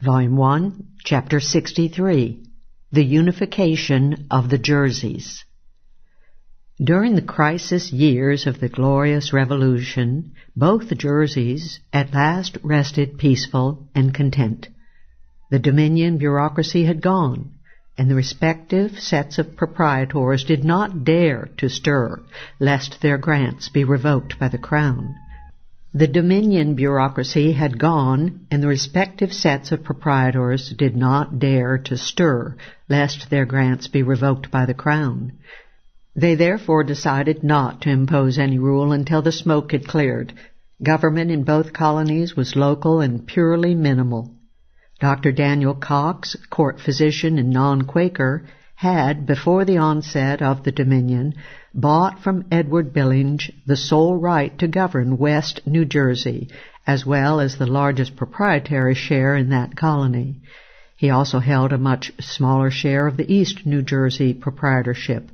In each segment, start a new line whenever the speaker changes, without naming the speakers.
Volume 1, Chapter 63, The Unification of the Jerseys. During the crisis years of the Glorious Revolution, both the Jerseys at last rested peaceful and content. The Dominion bureaucracy had gone, and the respective sets of proprietors did not dare to stir, lest their grants be revoked by the Crown. The Dominion bureaucracy had gone, and the respective sets of proprietors did not dare to stir, lest their grants be revoked by the Crown. They therefore decided not to impose any rule until the smoke had cleared. Government in both colonies was local and purely minimal. Dr. Daniel Cox, court physician and non-Quaker, had, before the onset of the Dominion, bought from Edward Billings the sole right to govern West New Jersey, as well as the largest proprietary share in that colony. He also held a much smaller share of the East New Jersey proprietorship.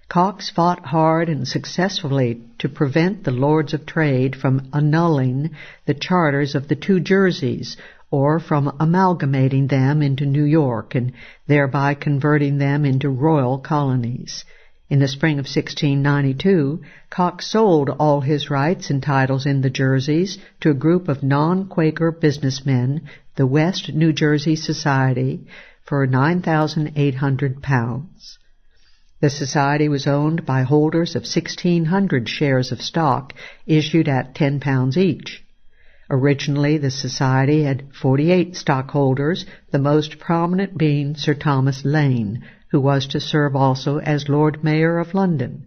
Cox fought hard and successfully to prevent the Lords of Trade from annulling the charters of the two Jerseys, or from amalgamating them into New York and thereby converting them into royal colonies. In the spring of 1692, Cox sold all his rights and titles in the Jerseys to a group of non-Quaker businessmen, the West New Jersey Society, for £9,800. The society was owned by holders of 1,600 shares of stock issued at £10 each. Originally, the society had 48 stockholders, the most prominent being Sir Thomas Lane, who was to serve also as Lord Mayor of London.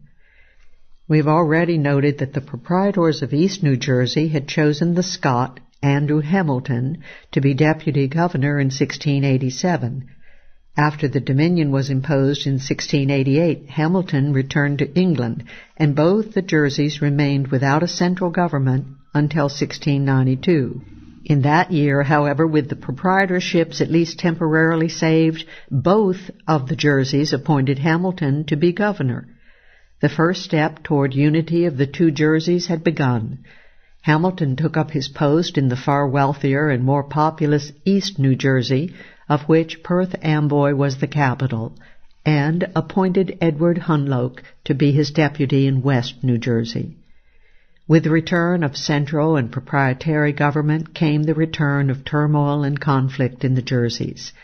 We have already noted that the proprietors of East New Jersey had chosen the Scot, Andrew Hamilton, to be deputy governor in 1687. After the Dominion was imposed in 1688, Hamilton returned to England, and both the Jerseys remained without a central government until 1692. In that year, however, with the proprietorships at least temporarily saved, both of the Jerseys appointed Hamilton to be governor. The first step toward unity of the two Jerseys had begun. Hamilton took up his post in the far wealthier and more populous East New Jersey, of which Perth Amboy was the capital, and appointed Edward Hunloke to be his deputy in West New Jersey. With the return of central and proprietary government came the return of turmoil and conflict in the Jerseys.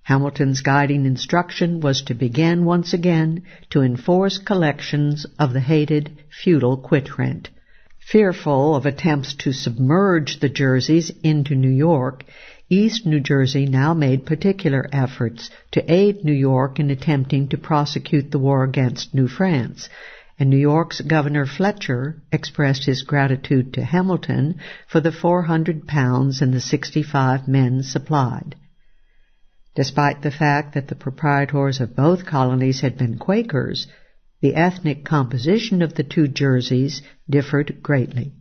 Hamilton's guiding instruction was to begin once again to enforce collections of the hated feudal quit-rent. Fearful of attempts to submerge the Jerseys into New York, East New Jersey now made particular efforts to aid New York in attempting to prosecute the war against New France, and New York's Governor Fletcher expressed his gratitude to Hamilton for the £400 and the 65 men supplied. Despite the fact that the proprietors of both colonies had been Quakers, the ethnic composition of the two Jerseys differed greatly.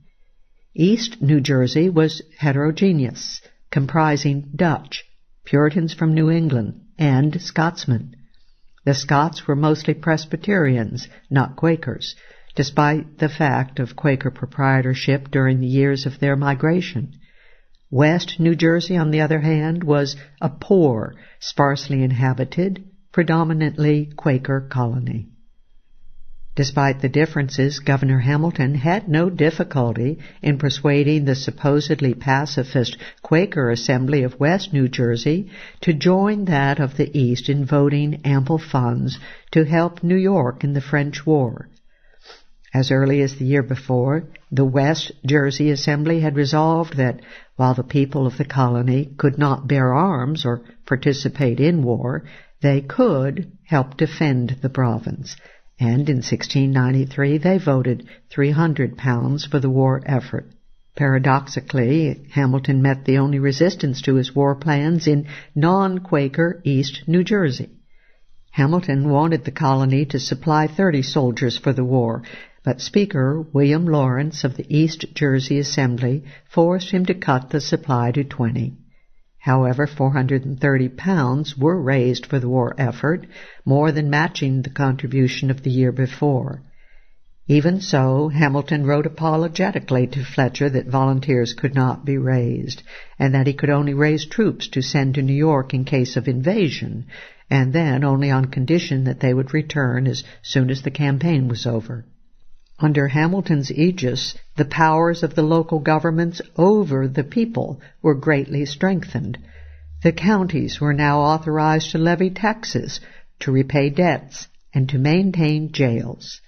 East New Jersey was heterogeneous, comprising Dutch, Puritans from New England, and Scotsmen. The Scots were mostly Presbyterians, not Quakers, despite the fact of Quaker proprietorship during the years of their migration. West New Jersey, on the other hand, was a poor, sparsely inhabited, predominantly Quaker colony. Despite the differences, Governor Hamilton had no difficulty in persuading the supposedly pacifist Quaker Assembly of West New Jersey to join that of the East in voting ample funds to help New York in the French War. As early as the year before, the West Jersey Assembly had resolved that while the people of the colony could not bear arms or participate in war, they could help defend the province. And in 1693 they voted £300 for the war effort. Paradoxically, Hamilton met the only resistance to his war plans in non-Quaker East New Jersey. Hamilton wanted the colony to supply 30 soldiers for the war, but Speaker William Lawrence of the East Jersey Assembly forced him to cut the supply to 20. However, £430 were raised for the war effort, more than matching the contribution of the year before. Even so, Hamilton wrote apologetically to Fletcher that volunteers could not be raised, and that he could only raise troops to send to New York in case of invasion, and then only on condition that they would return as soon as the campaign was over. Under Hamilton's aegis, the powers of the local governments over the people were greatly strengthened. The counties were now authorized to levy taxes, to repay debts, and to maintain jails.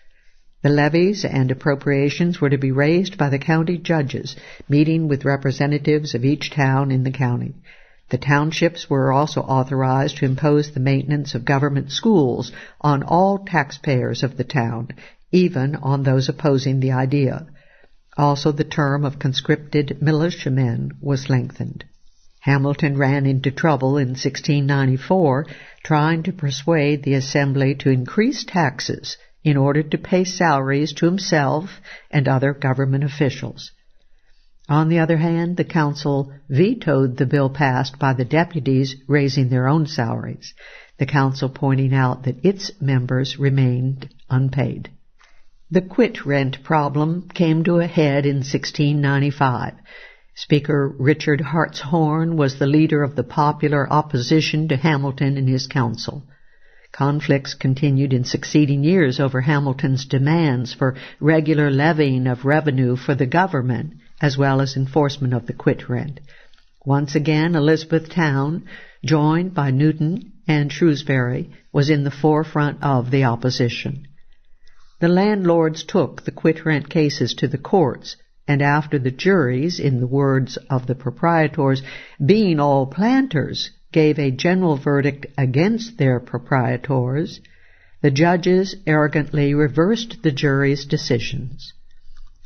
The levies and appropriations were to be raised by the county judges, meeting with representatives of each town in the county. The townships were also authorized to impose the maintenance of government schools on all taxpayers of the town, even on those opposing the idea. Also, the term of conscripted militiamen was lengthened. Hamilton ran into trouble in 1694 trying to persuade the Assembly to increase taxes in order to pay salaries to himself and other government officials. On the other hand, the Council vetoed the bill passed by the deputies raising their own salaries, the Council pointing out that its members remained unpaid. The quit-rent problem came to a head in 1695. Speaker Richard Hartshorne was the leader of the popular opposition to Hamilton and his council. Conflicts continued in succeeding years over Hamilton's demands for regular levying of revenue for the government, as well as enforcement of the quit-rent. Once again, Elizabethtown, joined by Newton and Shrewsbury, was in the forefront of the opposition. The landlords took the quit-rent cases to the courts, and after the juries, in the words of the proprietors, being all planters, gave a general verdict against their proprietors, the judges arrogantly reversed the jury's decisions.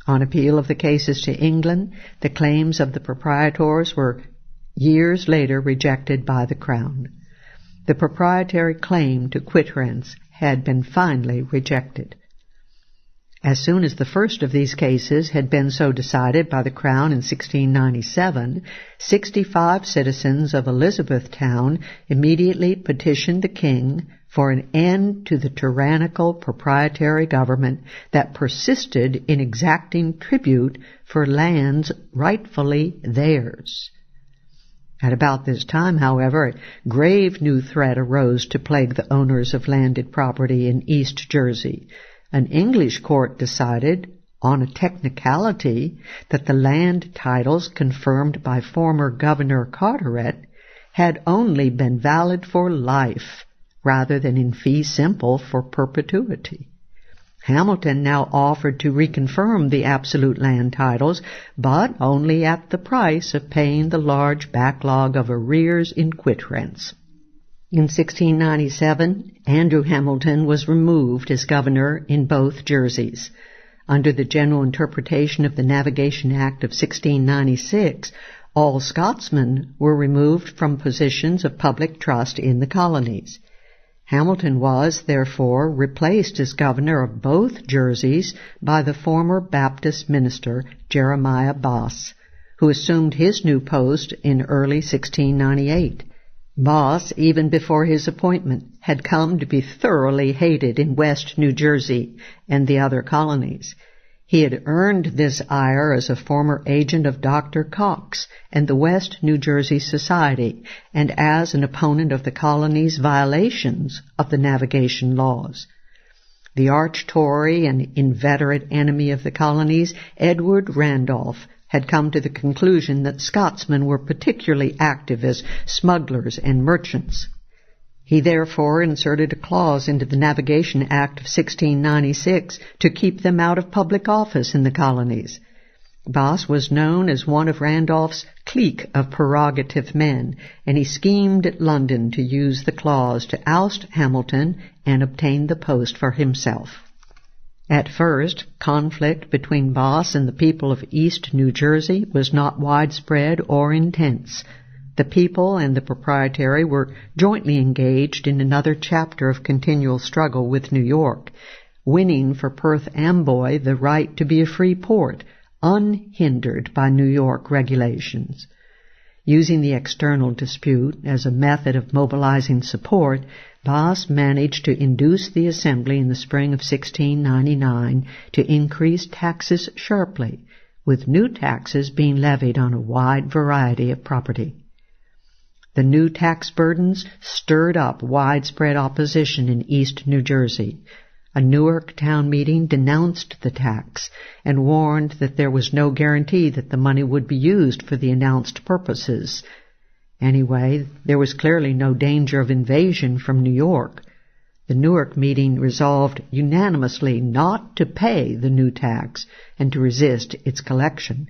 On appeal of the cases to England, the claims of the proprietors were years later rejected by the Crown. The proprietary claim to quit rents had been finally rejected. As soon as the first of these cases had been so decided by the Crown in 1697, 65 citizens of Elizabethtown immediately petitioned the King for an end to the tyrannical proprietary government that persisted in exacting tribute for lands rightfully theirs. At about this time, however, a grave new threat arose to plague the owners of landed property in East Jersey. An English court decided, on a technicality, that the land titles confirmed by former Governor Carteret had only been valid for life, rather than in fee simple for perpetuity. Hamilton now offered to reconfirm the absolute land titles, but only at the price of paying the large backlog of arrears in quit rents. In 1697, Andrew Hamilton was removed as governor in both Jerseys. Under the general interpretation of the Navigation Act of 1696, all Scotsmen were removed from positions of public trust in the colonies. Hamilton was, therefore, replaced as governor of both Jerseys by the former Baptist minister Jeremiah Boss, who assumed his new post in early 1698. Boss, even before his appointment, had come to be thoroughly hated in West New Jersey and the other colonies. He had earned this ire as a former agent of Dr. Cox and the West New Jersey Society, and as an opponent of the colony's violations of the navigation laws. The arch-Tory and inveterate enemy of the colonies, Edward Randolph, had come to the conclusion that Scotsmen were particularly active as smugglers and merchants. He therefore inserted a clause into the Navigation Act of 1696 to keep them out of public office in the colonies. Boss was known as one of Randolph's clique of prerogative men, and he schemed at London to use the clause to oust Hamilton and obtain the post for himself. At first, conflict between Boss and the people of East New Jersey was not widespread or intense. The people and the proprietary were jointly engaged in another chapter of continual struggle with New York, winning for Perth Amboy the right to be a free port, unhindered by New York regulations. Using the external dispute as a method of mobilizing support, Bos managed to induce the Assembly in the spring of 1699 to increase taxes sharply, with new taxes being levied on a wide variety of property. The new tax burdens stirred up widespread opposition in East New Jersey. A Newark town meeting denounced the tax and warned that there was no guarantee that the money would be used for the announced purposes. Anyway, there was clearly no danger of invasion from New York. The Newark meeting resolved unanimously not to pay the new tax and to resist its collection.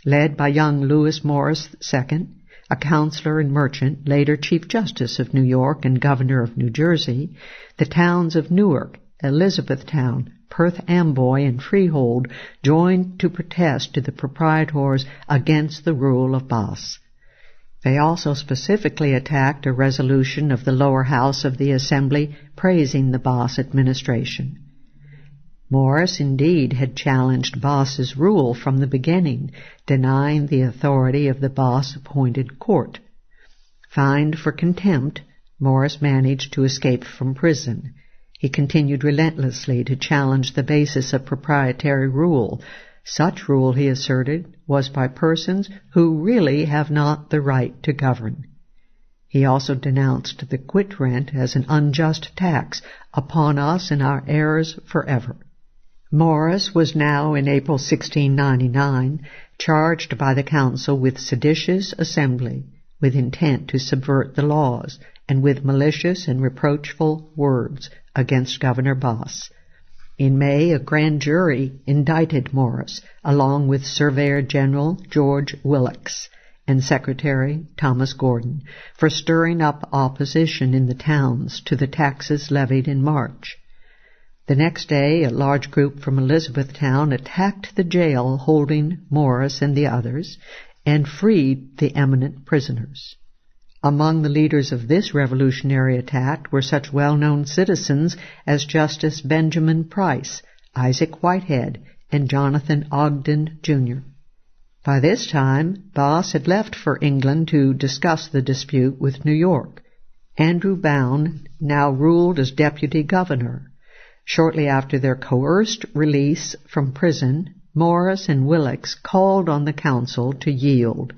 Led by young Lewis Morris II, a counselor and merchant, later Chief Justice of New York and Governor of New Jersey, the towns of Newark, Elizabethtown, Perth Amboy, and Freehold joined to protest to the proprietors against the rule of Bos. They also specifically attacked a resolution of the lower house of the Assembly praising the Bos administration. Morris indeed had challenged Bos's rule from the beginning, denying the authority of the Bos-appointed court. Fined for contempt, Morris managed to escape from prison. He continued relentlessly to challenge the basis of proprietary rule. Such rule, he asserted, was by persons who really have not the right to govern. He also denounced the quit rent as an unjust tax upon us and our heirs forever. Morris was now, in April 1699, charged by the council with seditious assembly, with intent to subvert the laws, and with malicious and reproachful words against Governor Bos. In May, a grand jury indicted Morris, along with Surveyor General George Wilkes and Secretary Thomas Gordon, for stirring up opposition in the towns to the taxes levied in March. The next day, a large group from Elizabethtown attacked the jail holding Morris and the others, and freed the eminent prisoners. Among the leaders of this revolutionary attack were such well-known citizens as Justice Benjamin Price, Isaac Whitehead, and Jonathan Ogden, Jr. By this time, Bos had left for England to discuss the dispute with New York. Andrew Bown now ruled as deputy governor. Shortly after their coerced release from prison, Morris and Wilkes called on the council to yield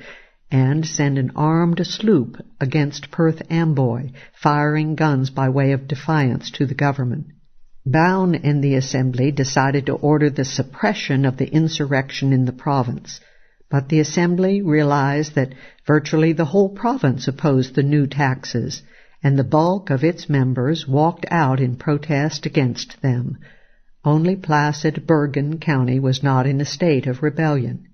and send an armed sloop against Perth Amboy, firing guns by way of defiance to the government. Bown and the Assembly decided to order the suppression of the insurrection in the province, but the Assembly realized that virtually the whole province opposed the new taxes, and the bulk of its members walked out in protest against them. Only placid Bergen County was not in a state of rebellion.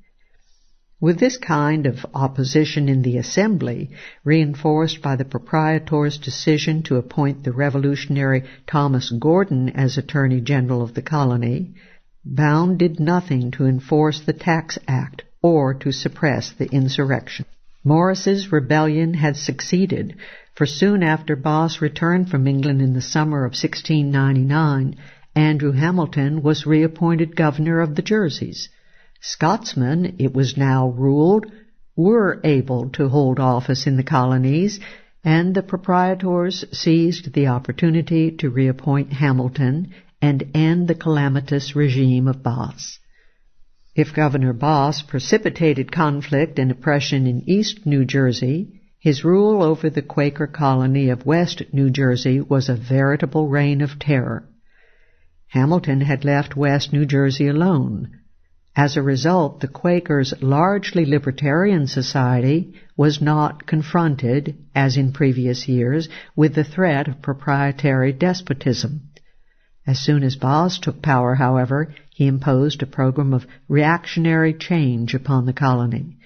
With this kind of opposition in the Assembly, reinforced by the proprietor's decision to appoint the revolutionary Thomas Gordon as Attorney General of the colony, Bown did nothing to enforce the Tax Act or to suppress the insurrection. Morris's rebellion had succeeded, for soon after Bos returned from England in the summer of 1699, Andrew Hamilton was reappointed governor of the Jerseys. Scotsmen, it was now ruled, were able to hold office in the colonies, and the proprietors seized the opportunity to reappoint Hamilton and end the calamitous regime of Bos. If Governor Bos precipitated conflict and oppression in East New Jersey, his rule over the Quaker colony of West New Jersey was a veritable reign of terror. Hamilton had left West New Jersey alone. As a result, the Quakers' largely libertarian society was not confronted, as in previous years, with the threat of proprietary despotism. As soon as Bos took power, however, he imposed a program of reactionary change upon the colony.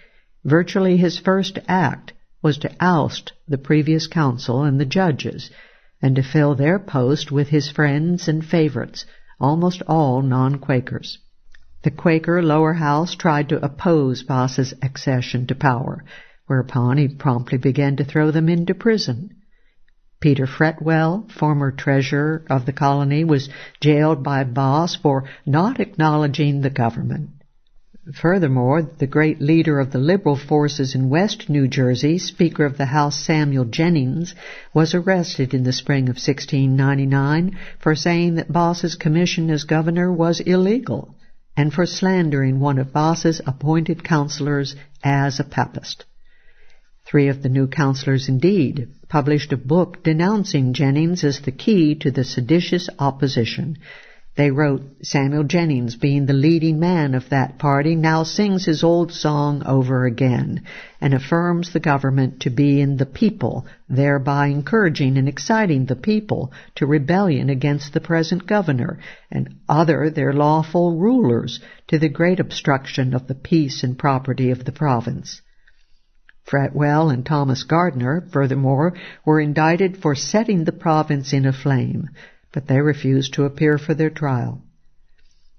Virtually his first act was to oust the previous council and the judges, and to fill their post with his friends and favorites, almost all non-Quakers. The Quaker lower house tried to oppose Bos's accession to power, whereupon he promptly began to throw them into prison. Peter Fretwell, former treasurer of the colony, was jailed by Bos for not acknowledging the government. Furthermore, the great leader of the liberal forces in West New Jersey, Speaker of the House Samuel Jennings, was arrested in the spring of 1699 for saying that Boss's commission as governor was illegal and for slandering one of Boss's appointed councilors as a papist. 3 of the new councilors, indeed, published a book denouncing Jennings as the key to the seditious opposition. They wrote, "Samuel Jennings, being the leading man of that party, now sings his old song over again, and affirms the government to be in the people, thereby encouraging and exciting the people to rebellion against the present governor, and other their lawful rulers, to the great obstruction of the peace and property of the province." Fretwell and Thomas Gardner, furthermore, were indicted for setting the province in a flame, but they refused to appear for their trial.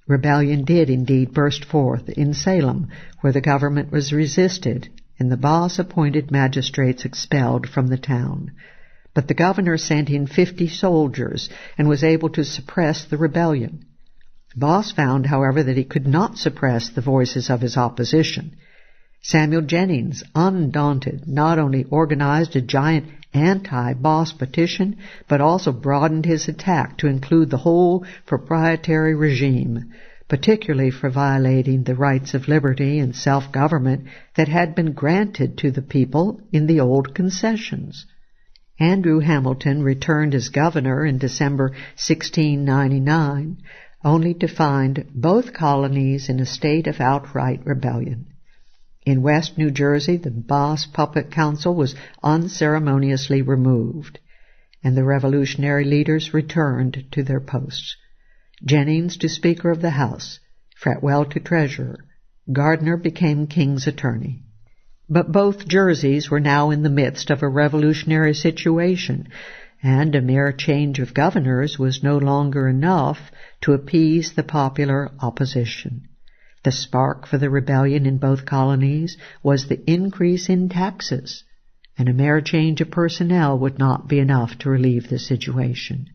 Rebellion did indeed burst forth in Salem, where the government was resisted, and the Boss-appointed magistrates expelled from the town. But the governor sent in 50 soldiers, and was able to suppress the rebellion. Boss found, however, that he could not suppress the voices of his opposition. Samuel Jennings, undaunted, not only organized a giant anti-Boss petition, but also broadened his attack to include the whole proprietary regime, particularly for violating the rights of liberty and self-government that had been granted to the people in the old concessions. Andrew Hamilton returned as governor in December 1699, only to find both colonies in a state of outright rebellion. In West New Jersey, the Boss Puppet Council was unceremoniously removed, and the revolutionary leaders returned to their posts. Jennings to Speaker of the House, Fretwell to Treasurer, Gardner became King's Attorney. But both Jerseys were now in the midst of a revolutionary situation, and a mere change of governors was no longer enough to appease the popular opposition. The spark for the rebellion in both colonies was the increase in taxes, and a mere change of personnel would not be enough to relieve the situation.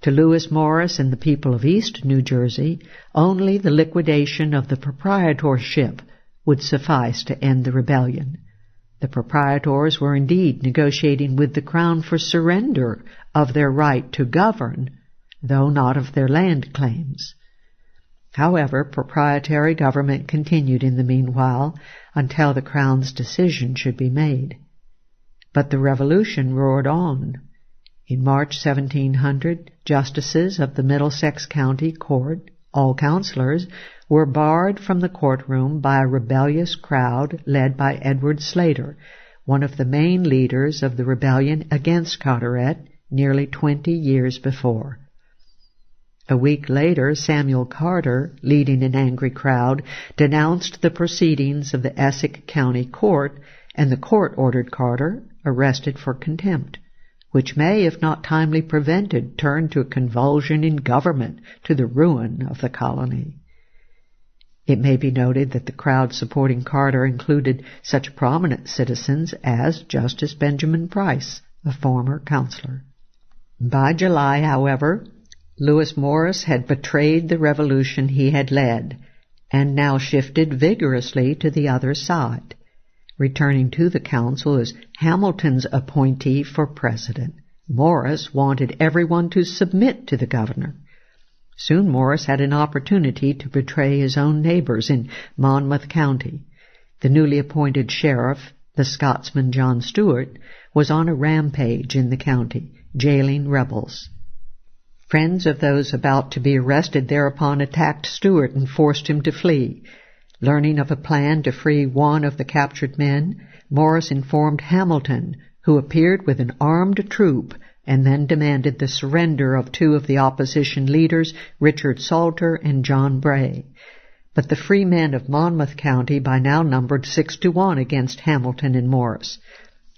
To Lewis Morris and the people of East New Jersey, only the liquidation of the proprietorship would suffice to end the rebellion. The proprietors were indeed negotiating with the Crown for surrender of their right to govern, though not of their land claims. However, proprietary government continued in the meanwhile until the Crown's decision should be made. But the revolution roared on. In March 1700, justices of the Middlesex County Court, all councilors, were barred from the courtroom by a rebellious crowd led by Edward Slater, one of the main leaders of the rebellion against Carteret nearly 20 years before. A week later, Samuel Carter, leading an angry crowd, denounced the proceedings of the Essex County Court, and the court ordered Carter arrested for contempt, which may, if not timely prevented, turn to a convulsion in government to the ruin of the colony. It may be noted that the crowd supporting Carter included such prominent citizens as Justice Benjamin Price, a former counselor. By July, however, Lewis Morris had betrayed the revolution he had led, and now shifted vigorously to the other side, returning to the council as Hamilton's appointee for president. Morris wanted everyone to submit to the governor. Soon Morris had an opportunity to betray his own neighbors in Monmouth County. The newly appointed sheriff, the Scotsman John Stuart, was on a rampage in the county, jailing rebels. Friends of those about to be arrested thereupon attacked Stuart and forced him to flee. Learning of a plan to free one of the captured men, Morris informed Hamilton, who appeared with an armed troop and then demanded the surrender of 2 of the opposition leaders, Richard Salter and John Bray. But the free men of Monmouth County by now numbered 6-1 against Hamilton and Morris.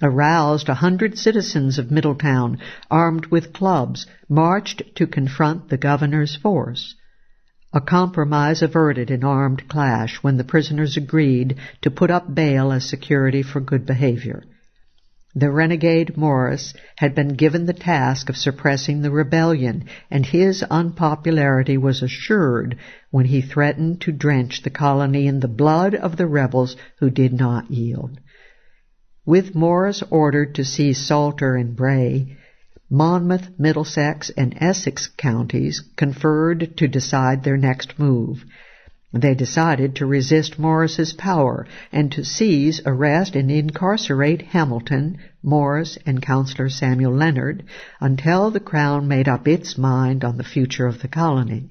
Aroused, 100 citizens of Middletown, armed with clubs, marched to confront the governor's force. A compromise averted an armed clash when the prisoners agreed to put up bail as security for good behavior. The renegade Morris had been given the task of suppressing the rebellion, and his unpopularity was assured when he threatened to drench the colony in the blood of the rebels who did not yield. With Morris ordered to seize Salter and Bray, Monmouth, Middlesex, and Essex counties conferred to decide their next move. They decided to resist Morris's power and to seize, arrest, and incarcerate Hamilton, Morris, and Councillor Samuel Leonard until the Crown made up its mind on the future of the colony.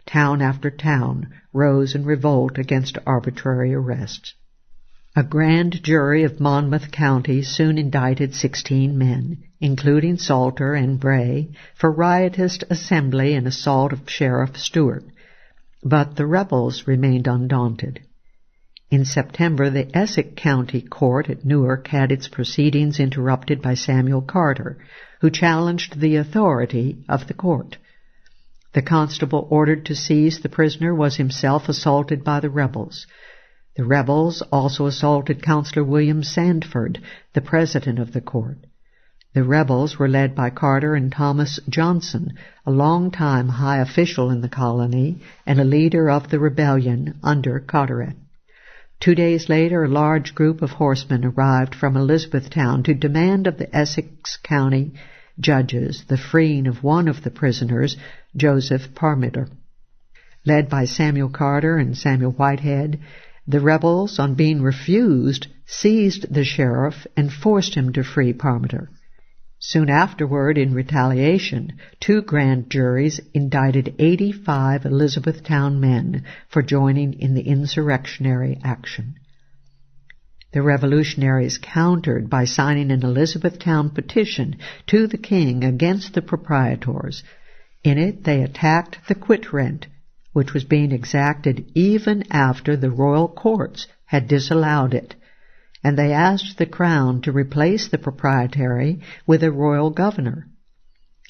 Town after town rose in revolt against arbitrary arrests. A grand jury of Monmouth County soon indicted 16 men, including Salter and Bray, for riotous assembly and assault of Sheriff Stewart. But the rebels remained undaunted. In September, the Essex County Court at Newark had its proceedings interrupted by Samuel Carter, who challenged the authority of the court. The constable ordered to seize the prisoner was himself assaulted by the rebels. The rebels also assaulted Councillor William Sandford, the president of the court. The rebels were led by Carter and Thomas Johnson, a long-time high official in the colony and a leader of the rebellion under Carteret. 2 days later, a large group of horsemen arrived from Elizabethtown to demand of the Essex County judges the freeing of one of the prisoners, Joseph Parmiter. Led by Samuel Carter and Samuel Whitehead, the rebels, on being refused, seized the sheriff and forced him to free Parmiter. Soon afterward, in retaliation, 2 grand juries indicted 85 Elizabethtown men for joining in the insurrectionary action. The revolutionaries countered by signing an Elizabethtown petition to the king against the proprietors. In it, they attacked the quit rent, which was being exacted even after the royal courts had disallowed it, and they asked the Crown to replace the proprietary with a royal governor.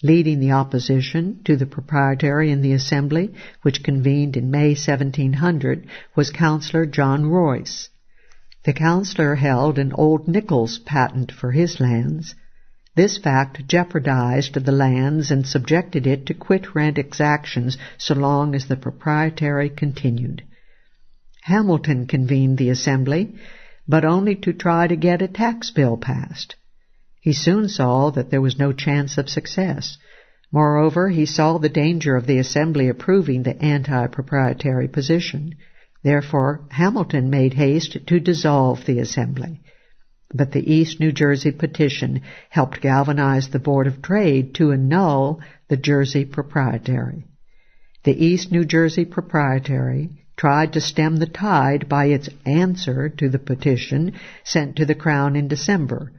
Leading the opposition to the proprietary in the Assembly, which convened in May 1700, was Councillor John Royce. The councillor held an Old Nichols patent for his lands. This fact jeopardized the lands and subjected it to quit-rent exactions so long as the proprietary continued. Hamilton convened the Assembly, but only to try to get a tax bill passed. He soon saw that there was no chance of success. Moreover, he saw the danger of the Assembly approving the anti-proprietary position. Therefore, Hamilton made haste to dissolve the Assembly. But the East New Jersey petition helped galvanize the Board of Trade to annul the Jersey Proprietary. The East New Jersey Proprietary tried to stem the tide by its answer to the petition sent to the Crown in December.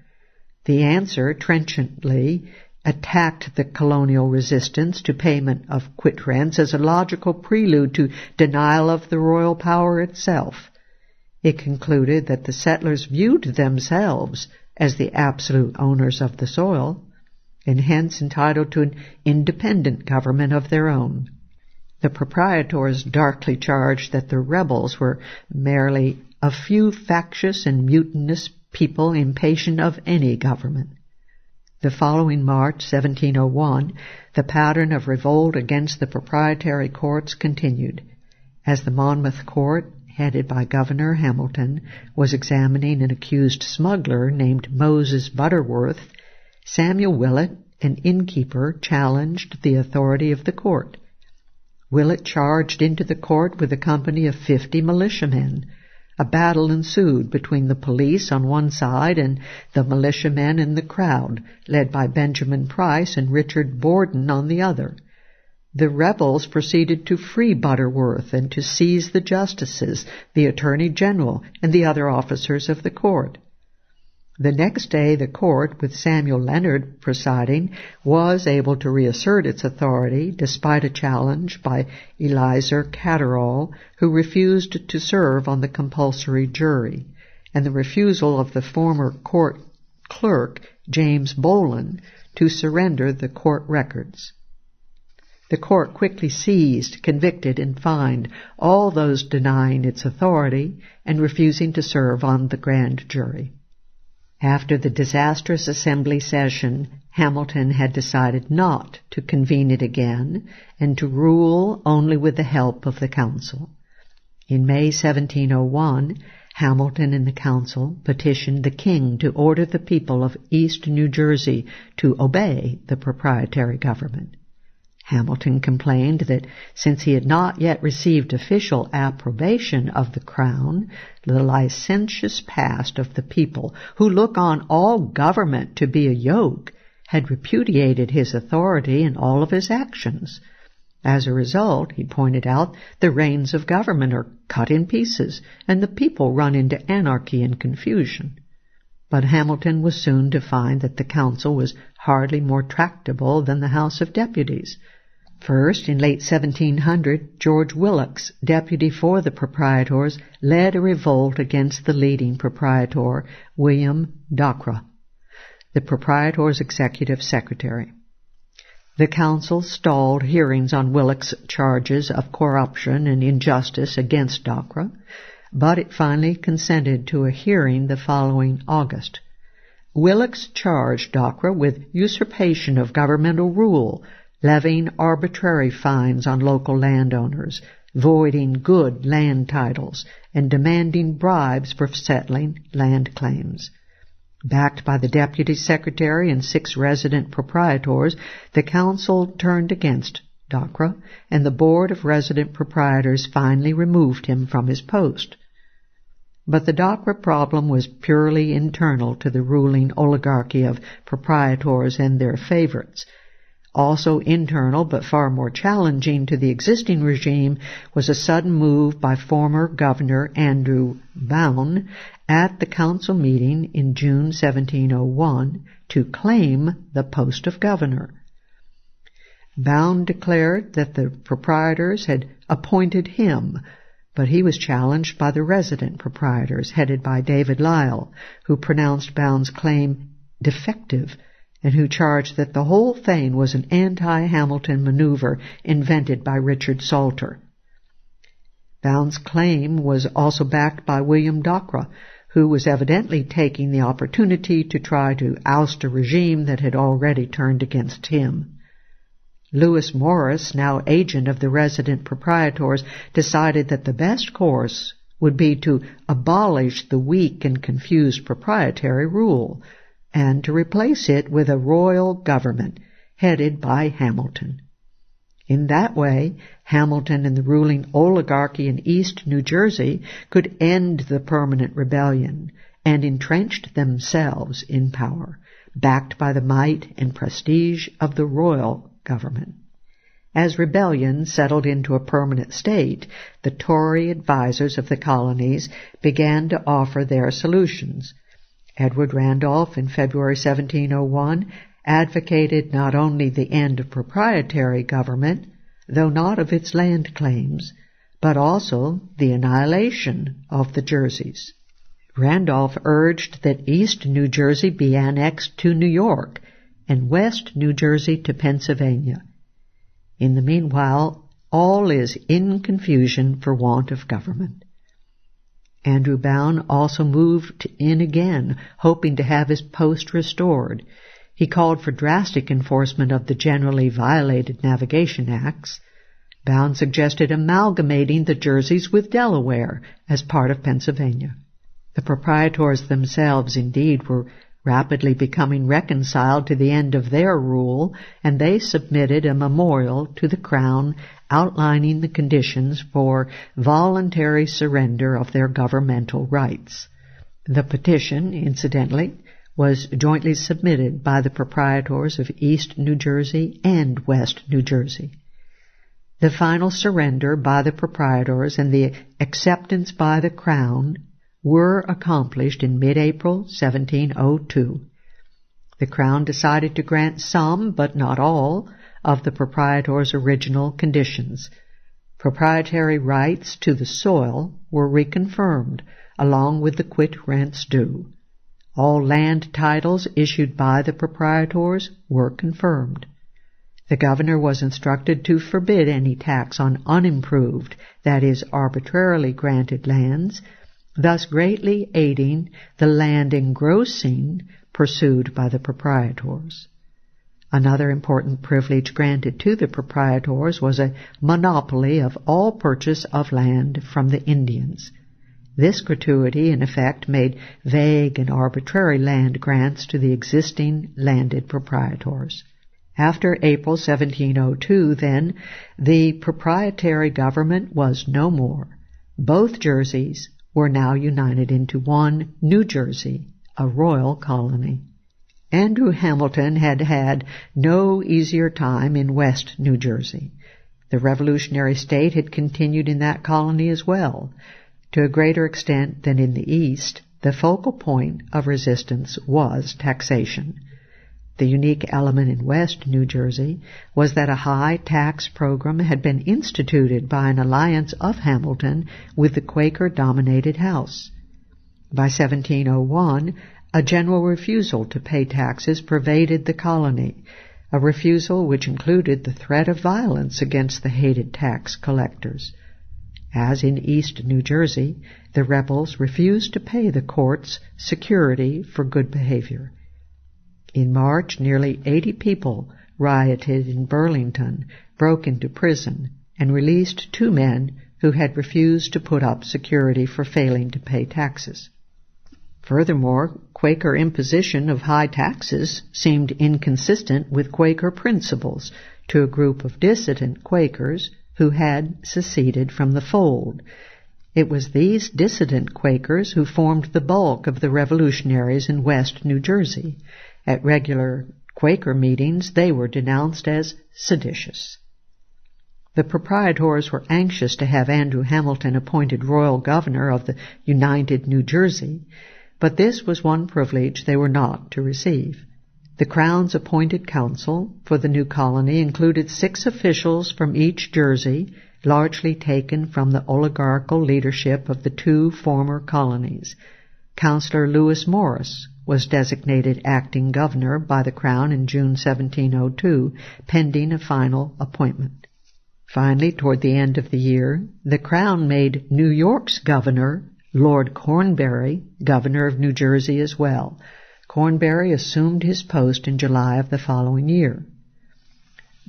The answer trenchantly attacked the colonial resistance to payment of quit rents as a logical prelude to denial of the royal power itself. It concluded that the settlers viewed themselves as the absolute owners of the soil, and hence entitled to an independent government of their own. The proprietors darkly charged that the rebels were merely a few factious and mutinous people impatient of any government. The following March, 1701, the pattern of revolt against the proprietary courts continued. As the Monmouth Court, headed by Governor Hamilton, was examining an accused smuggler named Moses Butterworth, Samuel Willett, an innkeeper, challenged the authority of the court. Willett charged into the court with a company of 50 militiamen. A battle ensued between the police on one side and the militiamen in the crowd, led by Benjamin Price and Richard Borden on the other. The rebels proceeded to free Butterworth and to seize the justices, the Attorney General, and the other officers of the court. The next day the court, with Samuel Leonard presiding, was able to reassert its authority despite a challenge by Eliezer Catterall, who refused to serve on the compulsory jury, and the refusal of the former court clerk, James Boland, to surrender the court records. The court quickly seized, convicted, and fined all those denying its authority and refusing to serve on the grand jury. After the disastrous assembly session, Hamilton had decided not to convene it again and to rule only with the help of the council. In May 1701, Hamilton and the council petitioned the king to order the people of East New Jersey to obey the proprietary government. Hamilton complained that since he had not yet received official approbation of the crown, the licentious past of the people, who look on all government to be a yoke, had repudiated his authority in all of his actions. As a result, he pointed out, the reins of government are cut in pieces, and the people run into anarchy and confusion. But Hamilton was soon to find that the council was hardly more tractable than the House of Deputies. First, in late 1700, George Wilkes, deputy for the proprietors, led a revolt against the leading proprietor, William Dockwra, the proprietor's executive secretary. The council stalled hearings on Wilkes' charges of corruption and injustice against Dockwra, but it finally consented to a hearing the following August. Wilkes charged Dockwra with usurpation of governmental rule, levying arbitrary fines on local landowners, voiding good land titles, and demanding bribes for settling land claims. Backed by the deputy secretary and 6 resident proprietors, the council turned against Dockwra, and the board of resident proprietors finally removed him from his post. But the Dockwra problem was purely internal to the ruling oligarchy of proprietors and their favorites. Also internal, but far more challenging to the existing regime, was a sudden move by former Governor Andrew Bown at the council meeting in June 1701 to claim the post of governor. Bown declared that the proprietors had appointed him, but he was challenged by the resident proprietors, headed by David Lyle, who pronounced Bown's claim defective and who charged that the whole thing was an anti-Hamilton maneuver invented by Richard Salter. Bown's claim was also backed by William Dockwra, who was evidently taking the opportunity to try to oust a regime that had already turned against him. Lewis Morris, now agent of the resident proprietors, decided that the best course would be to abolish the weak and confused proprietary rule, and to replace it with a royal government headed by Hamilton. In that way, Hamilton and the ruling oligarchy in East New Jersey could end the permanent rebellion and entrenched themselves in power, backed by the might and prestige of the royal government. As rebellion settled into a permanent state, the Tory advisers of the colonies began to offer their solutions. Edward Randolph, in February 1701, advocated not only the end of proprietary government, though not of its land claims, but also the annihilation of the Jerseys. Randolph urged that East New Jersey be annexed to New York and West New Jersey to Pennsylvania. In the meanwhile, all is in confusion for want of government. Andrew Bown also moved in again, hoping to have his post restored. He called for drastic enforcement of the generally violated Navigation Acts. Bown suggested amalgamating the Jerseys with Delaware as part of Pennsylvania. The proprietors themselves, indeed, were rapidly becoming reconciled to the end of their rule, and they submitted a memorial to the Crown outlining the conditions for voluntary surrender of their governmental rights. The petition, incidentally, was jointly submitted by the proprietors of East New Jersey and West New Jersey. The final surrender by the proprietors and the acceptance by the Crown were accomplished in mid-April 1702. The Crown decided to grant some, but not all, of the proprietors' original conditions. Proprietary rights to the soil were reconfirmed, along with the quit rents due. All land titles issued by the proprietors were confirmed. The governor was instructed to forbid any tax on unimproved, that is, arbitrarily granted lands, thus greatly aiding the land engrossing pursued by the proprietors. Another important privilege granted to the proprietors was a monopoly of all purchase of land from the Indians. This gratuity, in effect, made vague and arbitrary land grants to the existing landed proprietors. After April 1702, then, the proprietary government was no more. Both Jerseys were now united into one New Jersey, a royal colony. Andrew Hamilton had had no easier time in West New Jersey. The revolutionary state had continued in that colony as well. To a greater extent than in the East, the focal point of resistance was taxation. The unique element in West New Jersey was that a high tax program had been instituted by an alliance of Hamilton with the Quaker-dominated House. By 1701, a general refusal to pay taxes pervaded the colony, a refusal which included the threat of violence against the hated tax collectors. As in East New Jersey, the rebels refused to pay the courts security for good behavior. In March, nearly 80 people rioted in Burlington, broke into prison, and released 2 men who had refused to put up security for failing to pay taxes. Furthermore, Quaker imposition of high taxes seemed inconsistent with Quaker principles to a group of dissident Quakers who had seceded from the fold. It was these dissident Quakers who formed the bulk of the revolutionaries in West New Jersey. At regular Quaker meetings, they were denounced as seditious. The proprietors were anxious to have Andrew Hamilton appointed royal governor of the united New Jersey, but this was one privilege they were not to receive. The Crown's appointed council for the new colony included 6 officials from each Jersey, largely taken from the oligarchical leadership of the 2 former colonies. Councillor Lewis Morris was designated acting governor by the Crown in June 1702, pending a final appointment. Finally, toward the end of the year, the Crown made New York's governor, Lord Cornbury, governor of New Jersey as well. Cornbury assumed his post in July of the following year.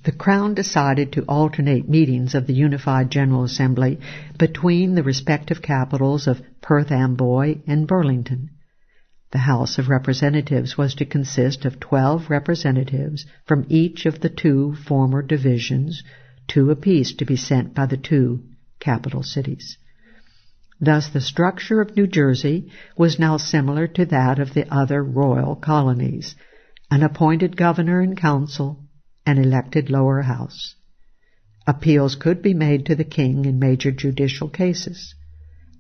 The Crown decided to alternate meetings of the Unified General Assembly between the respective capitals of Perth Amboy and Burlington. The House of Representatives was to consist of 12 representatives from each of the 2 former divisions, 2 apiece to be sent by the 2 capital cities. Thus the structure of New Jersey was now similar to that of the other royal colonies: an appointed governor and council, an elected lower house. Appeals could be made to the king in major judicial cases.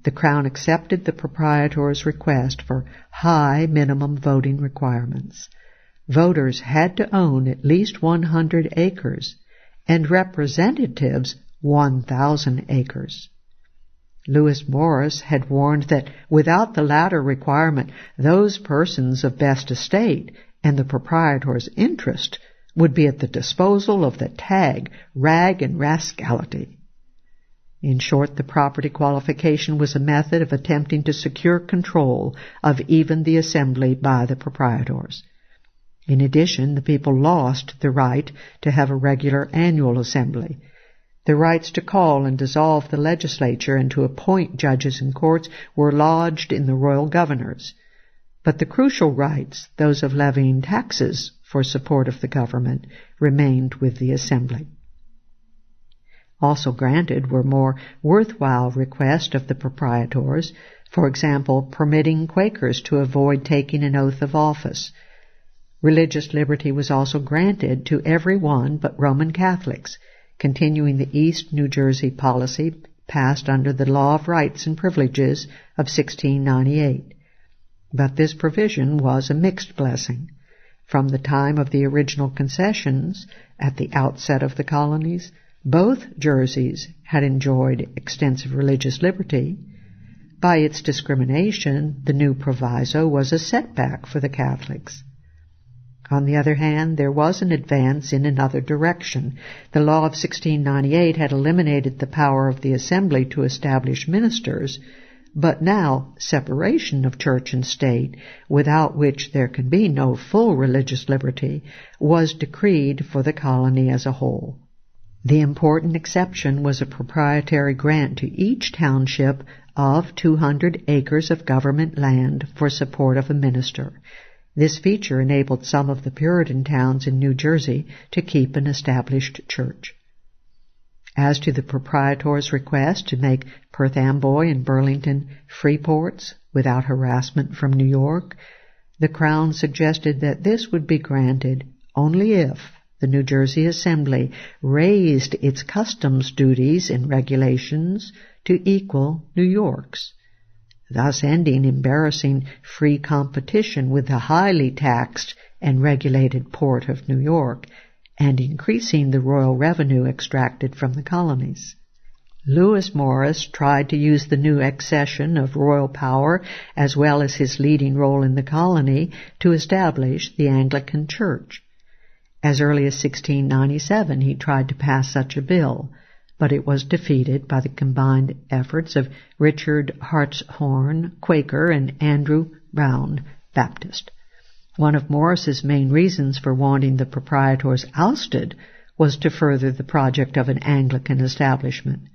The Crown accepted the proprietors' request for high minimum voting requirements. Voters had to own at least 100 acres, and representatives 1,000 acres. Lewis Morris had warned that without the latter requirement, those persons of best estate and the proprietor's interest would be at the disposal of the tag, rag, and rascality. In short, the property qualification was a method of attempting to secure control of even the assembly by the proprietors. In addition, the people lost the right to have a regular annual assembly. The rights to call and dissolve the legislature and to appoint judges and courts were lodged in the royal governors. But the crucial rights, those of levying taxes for support of the government, remained with the assembly. Also granted were more worthwhile requests of the proprietors, for example, permitting Quakers to avoid taking an oath of office. Religious liberty was also granted to every one but Roman Catholics, continuing the East New Jersey policy passed under the Law of Rights and Privileges of 1698. But this provision was a mixed blessing. From the time of the original concessions, at the outset of the colonies, both Jerseys had enjoyed extensive religious liberty. By its discrimination, the new proviso was a setback for the Catholics. On the other hand, there was an advance in another direction. The law of 1698 had eliminated the power of the assembly to establish ministers, but now separation of church and state, without which there can be no full religious liberty, was decreed for the colony as a whole. The important exception was a proprietary grant to each township of 200 acres of government land for support of a minister. This feature enabled some of the Puritan towns in New Jersey to keep an established church. As to the proprietor's request to make Perth Amboy and Burlington free ports without harassment from New York, the Crown suggested that this would be granted only if the New Jersey Assembly raised its customs duties and regulations to equal New York's, thus ending embarrassing free competition with the highly taxed and regulated port of New York, and increasing the royal revenue extracted from the colonies. Lewis Morris tried to use the new accession of royal power, as well as his leading role in the colony, to establish the Anglican Church. As early as 1697 he tried to pass such a bill, but it was defeated by the combined efforts of Richard Hartshorne, Quaker, and Andrew Brown, Baptist. One of Morris's main reasons for wanting the proprietors ousted was to further the project of an Anglican establishment.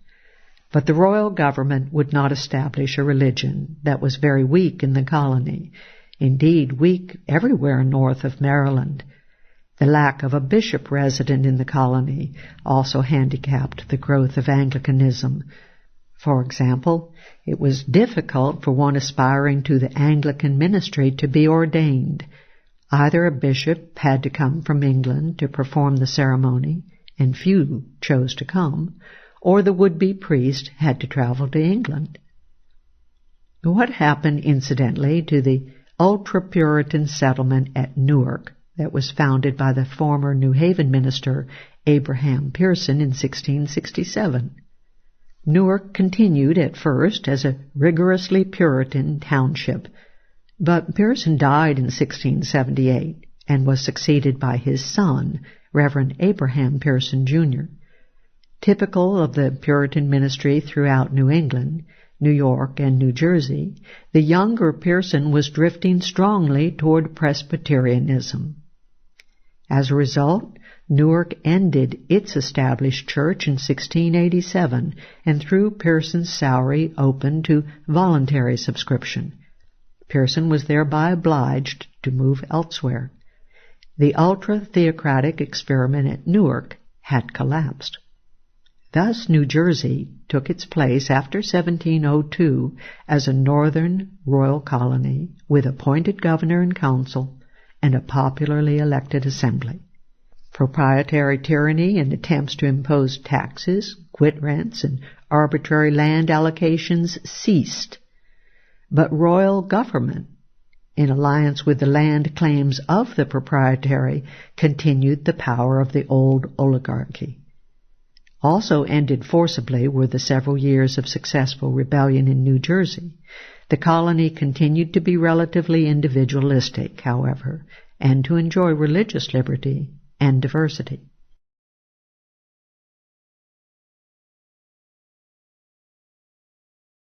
But the royal government would not establish a religion that was very weak in the colony, indeed weak everywhere north of Maryland. The lack of a bishop resident in the colony also handicapped the growth of Anglicanism. For example, it was difficult for one aspiring to the Anglican ministry to be ordained. Either a bishop had to come from England to perform the ceremony, and few chose to come, or the would-be priest had to travel to England. What happened, incidentally, to the ultra-Puritan settlement at Newark that was founded by the former New Haven minister Abraham Pearson in 1667? Newark continued at first as a rigorously Puritan township, but Pearson died in 1678 and was succeeded by his son, Reverend Abraham Pearson, Jr. Typical of the Puritan ministry throughout New England, New York, and New Jersey, the younger Pearson was drifting strongly toward Presbyterianism. As a result, Newark ended its established church in 1687 and threw Pearson's salary open to voluntary subscription. Pearson was thereby obliged to move elsewhere. The ultra-theocratic experiment at Newark had collapsed. Thus New Jersey took its place after 1702 as a northern royal colony with appointed governor and council and a popularly elected assembly. Proprietary tyranny and attempts to impose taxes, quit rents, and arbitrary land allocations ceased. But royal government, in alliance with the land claims of the proprietary, continued the power of the old oligarchy. Also ended forcibly were the several years of successful rebellion in New Jersey. The colony continued to be relatively individualistic, however, and to enjoy religious liberty and diversity.